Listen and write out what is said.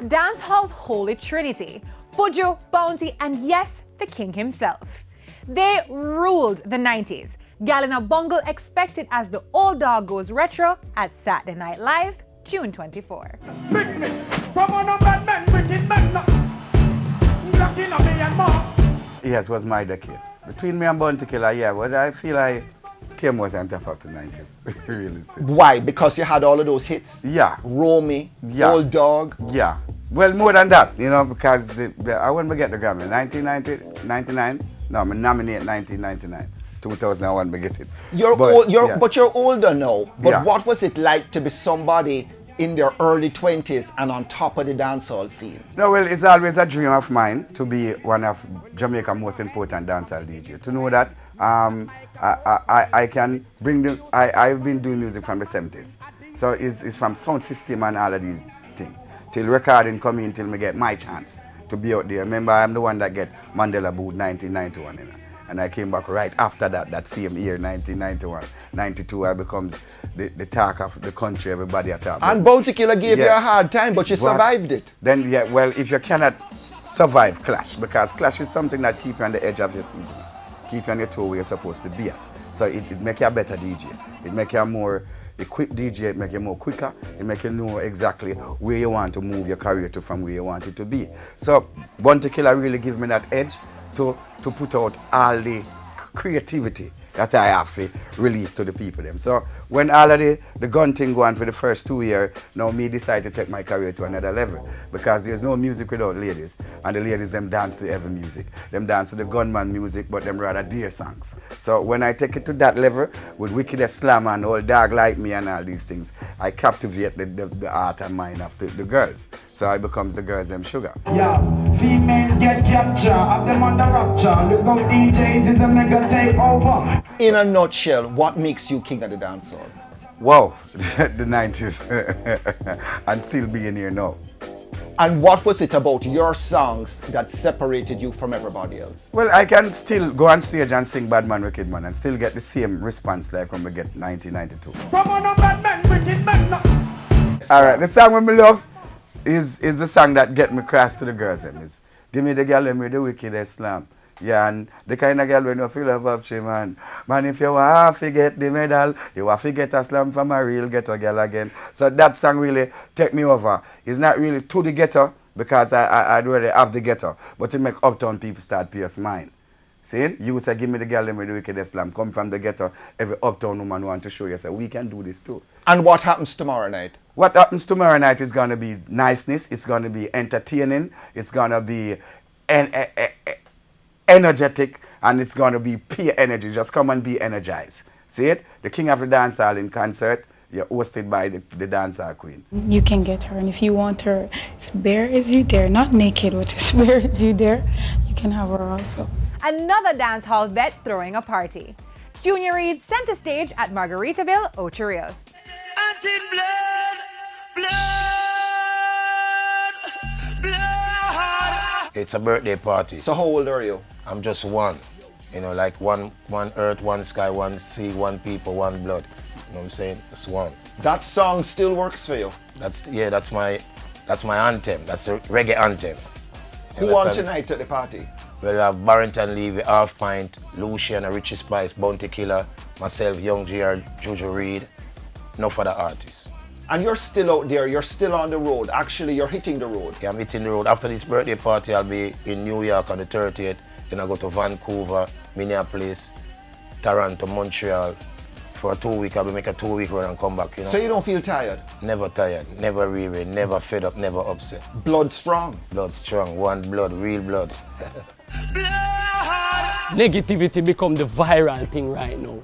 dancehall's holy trinity, Buju, Bounty, and yes, the king himself. They ruled the 90s. Gal in a Bungle expected as the old dog goes retro at Saturday Night Live, June 24. Mix me from one of bad men, wicked men, black in a me and more. Yeah, it was my decade. Between me and Bounty Killer, yeah, but I feel I came out on top of the 90s, realistically. Why? Because you had all of those hits? Yeah. Romy, yeah. Old Dog? Yeah. Well, more than that, you know, because I wouldn't get the Grammy. 1999? No, I'm nominated 1999. 2000, I wouldn't get it. But you're older now. But yeah. What was it like to be somebody in their early 20s and on top of the dancehall scene? No, well, it's always a dream of mine to be one of Jamaica's most important dancehall DJ. To know that I can bring the... I've been doing music from the 70s. So it's from sound system and all of these things. Till recording come in, till me get my chance to be out there. Remember, I'm the one that get Mandela Boot 1991, you know. And I came back right after that same year, 1991. 92, I becomes the talk of the country, everybody attack. And Bounty Killer gave you a hard time, but you survived it. Then, yeah, well, if you cannot survive clash, because clash is something that keeps you on the edge of your seat, keep you on your toe where you're supposed to be at. So it make you a better DJ. It make you a more equipped DJ, it make you more quicker, it make you know exactly where you want to move your career to from where you want it to be. So Bounty Killer really give me that edge to put out all the creativity that I have to release to the people them. So when all of the gun thing go on for the first 2 years, now me decide to take my career to another level. Because there's no music without ladies. And the ladies them dance to every music. Them dance to the gunman music, but them rather dear songs. So when I take it to that level, with Wickedest Slam and Old Dog Like Me and all these things, I captivate the heart and mind of the girls. So I becomes the girls them sugar. Yeah, females get capture, have them under rapture. Look how DJs is a mega takeover. In a nutshell, what makes you king of the dancehall? Wow, the 90s, and still being here now. And what was it about your songs that separated you from everybody else? Well, I can still go on stage and sing Bad Man, Wicked Man and still get the same response like when we get 1992. From one of bad men, wicked men. All right, the song we love is the song that get me cross to the girls. Is Give Me the Girl with the Wickedest Slam. Yeah, and the kind of girl when you feel love up, man. Man, if you want to get the medal, you want to get a slam from a real ghetto girl again. So that song really take me over. It's not really to the ghetto, because I'd already have the ghetto, but it make uptown people start pierce mind. See? You say, give me the girl with the Wickedest Slam. Come from the ghetto, every uptown woman want to show you, say, we can do this too. And what happens tomorrow night? What happens tomorrow night is going to be niceness, it's going to be entertaining, it's going to be energetic, and it's going to be pure energy. Just come and be energized. See it? The King of the Dancehall in concert, you're hosted by the dancehall queen. You can get her, and if you want her as bare as you dare, not naked, but as bare as you dare, you can have her also. Another dancehall vet throwing a party. Junior Reid center stage at Margaritaville, Ocho Rios. It's a birthday party. So how old are you? I'm just one. You know, like one earth, one sky, one sea, one people, one blood. You know what I'm saying? Just one. That song still works for you? That's my anthem. That's a reggae anthem. Who won tonight at the party? Well, we have Barrington Levy, Half Pint, Lucian, Richie Spice, Bounty Killer, myself, Young GR, Juju Reid, enough other artists. And you're still out there, you're still on the road. Actually, you're hitting the road. Yeah, I'm hitting the road. After this birthday party, I'll be in New York on the 30th. Then I go to Vancouver, Minneapolis, Toronto, Montreal. For a 2 week, I'll be make a 2 week run and come back, you know. So you don't feel tired? Never tired, never weary, never fed up, never upset. Blood strong? Blood strong, one blood, real blood. Negativity become the viral thing right now.